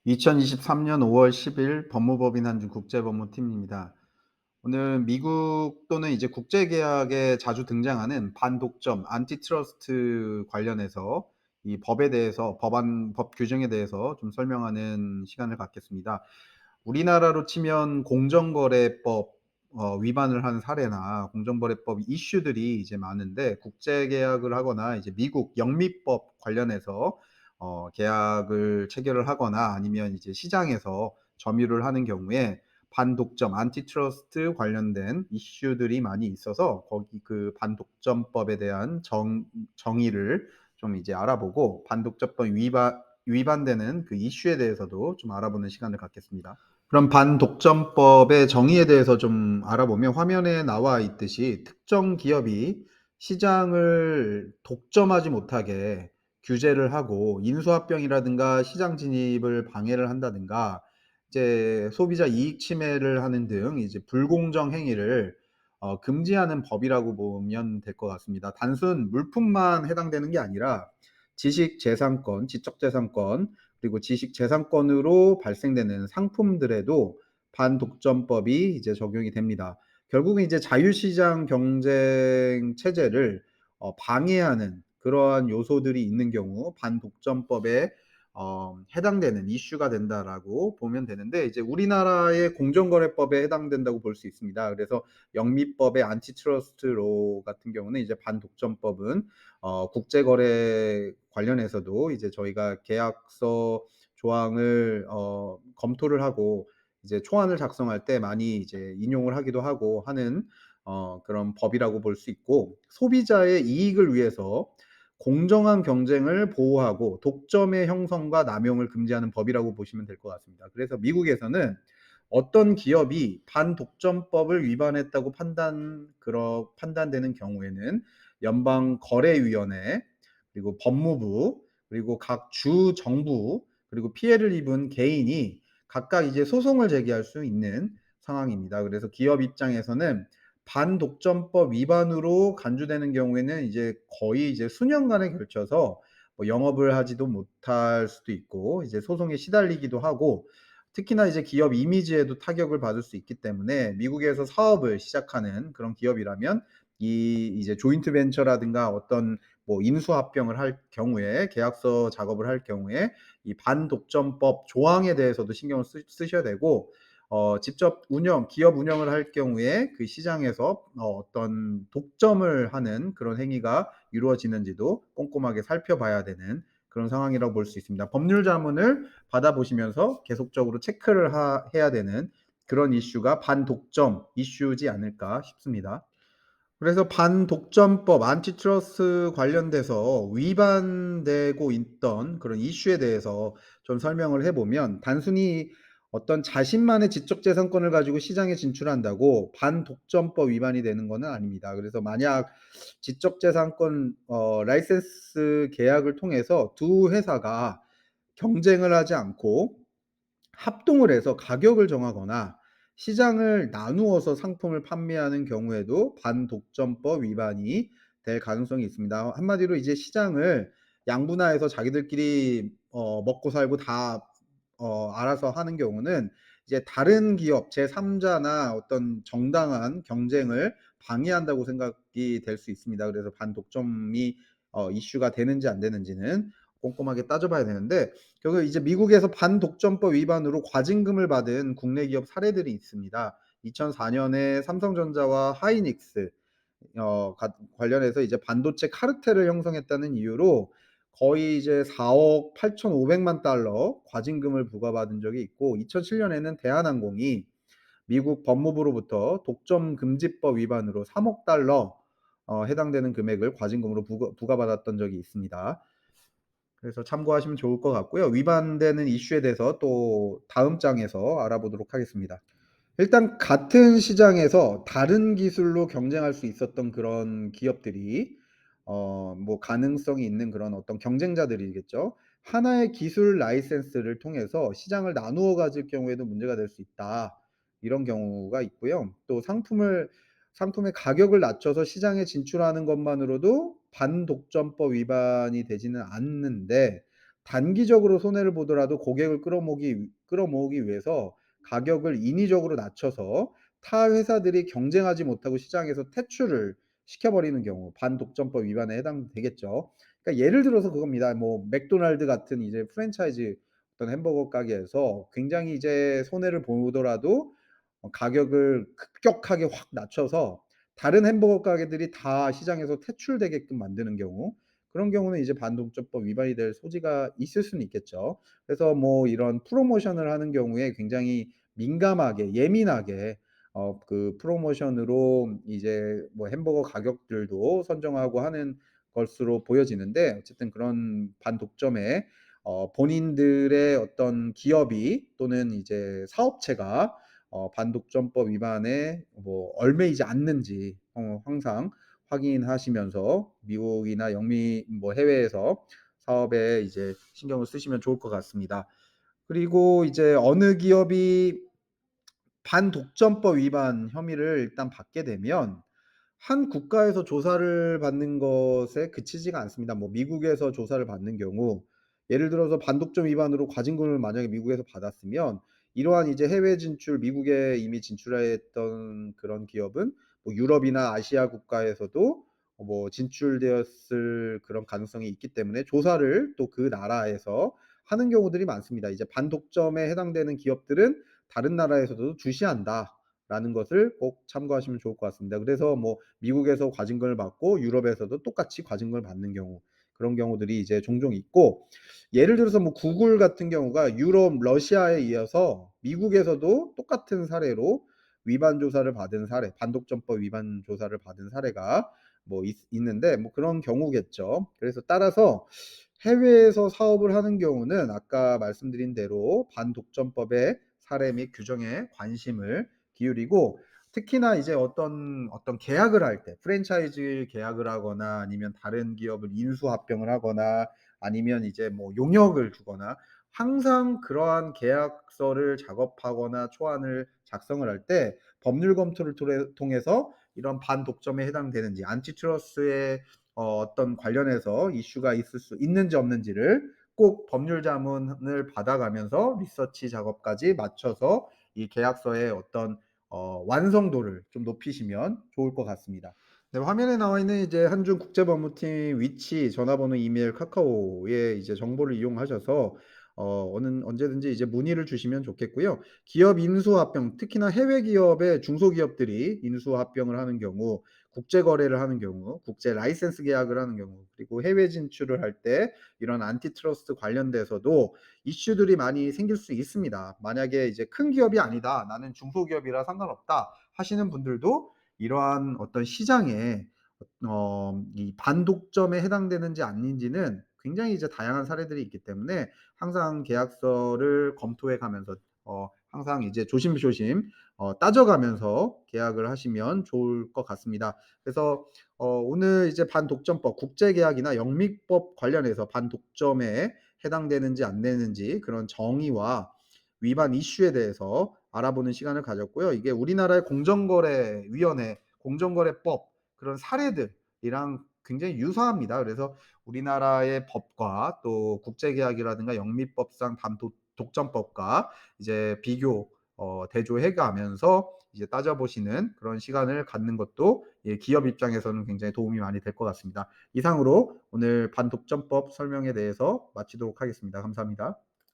2023년 5월 10일 법무법인 한중 국제법무팀입니다. 오늘 미국 또는 이제 국제 계약에 자주 등장하는 반독점, 안티트러스트 관련해서 이 법에 대해서 법 규정에 대해서 좀 설명하는 시간을 갖겠습니다. 우리나라로 치면 공정거래법 위반을 한 사례나 공정거래법 이슈들이 이제 많은데, 국제 계약을 하거나 이제 미국 영미법 관련해서 계약을 체결을 하거나 아니면 이제 시장에서 점유를 하는 경우에 반독점, 안티트러스트 관련된 이슈들이 많이 있어서 거기 그 반독점법에 대한 정의를 좀 이제 알아보고, 반독점법 위반되는 그 이슈에 대해서도 좀 알아보는 시간을 갖겠습니다. 그럼 반독점법의 정의에 대해서 좀 알아보면, 화면에 나와 있듯이 특정 기업이 시장을 독점하지 못하게 규제를 하고 인수합병이라든가 시장 진입을 방해를 한다든가 이제 소비자 이익 침해를 하는 등 이제 불공정 행위를 금지하는 법이라고 보면 될 것 같습니다. 단순 물품만 해당되는 게 아니라 지식재산권, 지적재산권, 그리고 지식재산권으로 발생되는 상품들에도 반독점법이 이제 적용이 됩니다. 결국은 이제 자유시장 경쟁 체제를 방해하는 그러한 요소들이 있는 경우 반독점법에 해당되는 이슈가 된다라고 보면 되는데, 이제 우리나라의 공정거래법에 해당된다고 볼 수 있습니다. 그래서 영미법의 안티트러스트 로 같은 경우는 이제 반독점법은 국제거래 관련해서도 이제 저희가 계약서 조항을 검토를 하고 이제 초안을 작성할 때 많이 이제 인용을 하기도 하고 하는 그런 법이라고 볼 수 있고, 소비자의 이익을 위해서 공정한 경쟁을 보호하고 독점의 형성과 남용을 금지하는 법이라고 보시면 될 것 같습니다. 그래서 미국에서는 어떤 기업이 반독점법을 위반했다고 판단되는 경우에는 연방거래위원회, 그리고 법무부, 그리고 각 주 정부, 그리고 피해를 입은 개인이 각각 이제 소송을 제기할 수 있는 상황입니다. 그래서 기업 입장에서는 반독점법 위반으로 간주되는 경우에는 이제 거의 이제 수년간에 걸쳐서 뭐 영업을 하지도 못할 수도 있고 이제 소송에 시달리기도 하고, 특히나 이제 기업 이미지에도 타격을 받을 수 있기 때문에 미국에서 사업을 시작하는 그런 기업이라면 이 이제 조인트 벤처라든가 어떤 뭐 인수합병을 할 경우에, 계약서 작업을 할 경우에 이 반독점법 조항에 대해서도 신경을 쓰셔야 되고, 직접 기업 운영을 할 경우에 그 시장에서 어떤 독점을 하는 그런 행위가 이루어지는지도 꼼꼼하게 살펴봐야 되는 그런 상황이라고 볼 수 있습니다. 법률 자문을 받아보시면서 계속적으로 체크를 해야 되는 그런 이슈가 반독점 이슈지 않을까 싶습니다. 그래서 반독점법, 안티트러스트 관련돼서 위반되고 있던 그런 이슈에 대해서 좀 설명을 해보면, 단순히 어떤 자신만의 지적재산권을 가지고 시장에 진출한다고 반독점법 위반이 되는 것은 아닙니다. 그래서 만약 지적재산권 라이센스 계약을 통해서 두 회사가 경쟁을 하지 않고 합동을 해서 가격을 정하거나 시장을 나누어서 상품을 판매하는 경우에도 반독점법 위반이 될 가능성이 있습니다. 한마디로 이제 시장을 양분화해서 자기들끼리 먹고 살고 다 알아서 하는 경우는 이제 다른 기업 제3자나 어떤 정당한 경쟁을 방해한다고 생각이 될 수 있습니다. 그래서 반독점이 이슈가 되는지 안 되는지는 꼼꼼하게 따져봐야 되는데, 결국 이제 미국에서 반독점법 위반으로 과징금을 받은 국내 기업 사례들이 있습니다. 2004년에 삼성전자와 하이닉스 관련해서 이제 반도체 카르텔을 형성했다는 이유로 거의 이제 4억 8,500만 달러 과징금을 부과받은 적이 있고, 2007년에는 대한항공이 미국 법무부로부터 독점 금지법 위반으로 3억 달러 해당되는 금액을 과징금으로 부과받았던 적이 있습니다. 그래서 참고하시면 좋을 것 같고요. 위반되는 이슈에 대해서 또 다음 장에서 알아보도록 하겠습니다. 일단 같은 시장에서 다른 기술로 경쟁할 수 있었던 그런 기업들이 뭐 가능성이 있는 그런 어떤 경쟁자들이겠죠. 하나의 기술 라이센스를 통해서 시장을 나누어 가질 경우에도 문제가 될 수 있다. 이런 경우가 있고요. 또 상품의 가격을 낮춰서 시장에 진출하는 것만으로도 반독점법 위반이 되지는 않는데, 단기적으로 손해를 보더라도 고객을 끌어모으기 위해서 가격을 인위적으로 낮춰서 타 회사들이 경쟁하지 못하고 시장에서 퇴출을 시켜 버리는 경우 반독점법 위반에 해당되겠죠. 그러니까 예를 들어서 그겁니다. 뭐 맥도날드 같은 이제 프랜차이즈 어떤 햄버거 가게에서 굉장히 이제 손해를 보더라도 가격을 급격하게 확 낮춰서 다른 햄버거 가게들이 다 시장에서 퇴출되게끔 만드는 경우, 그런 경우는 이제 반독점법 위반이 될 소지가 있을 수는 있겠죠. 그래서 뭐 이런 프로모션을 하는 경우에 굉장히 민감하게 예민하게 그 프로모션으로 이제 뭐 햄버거 가격들도 선정하고 하는 것으로 보여지는데, 어쨌든 그런 반독점에 본인들의 어떤 기업이 또는 이제 사업체가 반독점법 위반에 뭐 얽매이지 않는지 항상 확인하시면서 미국이나 영미 뭐 해외에서 사업에 이제 신경을 쓰시면 좋을 것 같습니다. 그리고 이제 어느 기업이 반독점법 위반 혐의를 일단 받게 되면 한 국가에서 조사를 받는 것에 그치지가 않습니다. 뭐 미국에서 조사를 받는 경우, 예를 들어서 반독점 위반으로 과징금을 만약에 미국에서 받았으면 이러한 이제 해외 진출, 미국에 이미 진출했던 그런 기업은 뭐 유럽이나 아시아 국가에서도 뭐 진출되었을 그런 가능성이 있기 때문에 조사를 또 그 나라에서 하는 경우들이 많습니다. 이제 반독점에 해당되는 기업들은 다른 나라에서도 주시한다라는 것을 꼭 참고하시면 좋을 것 같습니다. 그래서 뭐 미국에서 과징금을 받고 유럽에서도 똑같이 과징금을 받는 경우, 그런 경우들이 이제 종종 있고, 예를 들어서 뭐 구글 같은 경우가 유럽, 러시아에 이어서 미국에서도 똑같은 사례로 위반 조사를 받은 사례, 반독점법 위반 조사를 받은 사례가 뭐 있는데 뭐 그런 경우겠죠. 그래서 따라서 해외에서 사업을 하는 경우는 아까 말씀드린 대로 반독점법의 사례 및 규정에 관심을 기울이고, 특히나 이제 어떤 계약을 할 때 프랜차이즈 계약을 하거나 아니면 다른 기업을 인수합병을 하거나 아니면 이제 뭐 용역을 주거나, 항상 그러한 계약서를 작업하거나 초안을 작성을 할 때 법률 검토를 통해서 이런 반독점에 해당되는지, 안티트러스트의 어떤 관련해서 이슈가 있을 수 있는지 없는지를 꼭 법률 자문을 받아가면서 리서치 작업까지 맞춰서 이 계약서의 어떤 완성도를 좀 높이시면 좋을 것 같습니다. 네, 화면에 나와 있는 이제 한중 국제법무팀 위치, 전화번호, 이메일, 카카오의 이제 정보를 이용하셔서 언제든지 이제 문의를 주시면 좋겠고요. 기업 인수합병, 특히나 해외 기업의 중소기업들이 인수합병을 하는 경우, 국제 거래를 하는 경우, 국제 라이센스 계약을 하는 경우, 그리고 해외 진출을 할 때 이런 안티트러스트 관련돼서도 이슈들이 많이 생길 수 있습니다. 만약에 이제 큰 기업이 아니다, 나는 중소기업이라 상관없다 하시는 분들도 이러한 어떤 시장에 이 반독점에 해당되는지 아닌지는 굉장히 이제 다양한 사례들이 있기 때문에 항상 계약서를 검토해 가면서 항상 이제 조심조심 따져가면서 계약을 하시면 좋을 것 같습니다. 그래서 오늘 이제 반독점법, 국제계약이나 영미법 관련해서 반독점에 해당되는지 안 되는지 그런 정의와 위반 이슈에 대해서 알아보는 시간을 가졌고요. 이게 우리나라의 공정거래위원회, 공정거래법 그런 사례들이랑 굉장히 유사합니다. 그래서 우리나라의 법과 또 국제계약이라든가 영미법상 반독점법과 이제 비교 대조해 가면서 이제 따져보시는 그런 시간을 갖는 것도 기업 입장에서는 굉장히 도움이 많이 될 것 같습니다. 이상으로 오늘 반독점법 설명에 대해서 마치도록 하겠습니다. 감사합니다.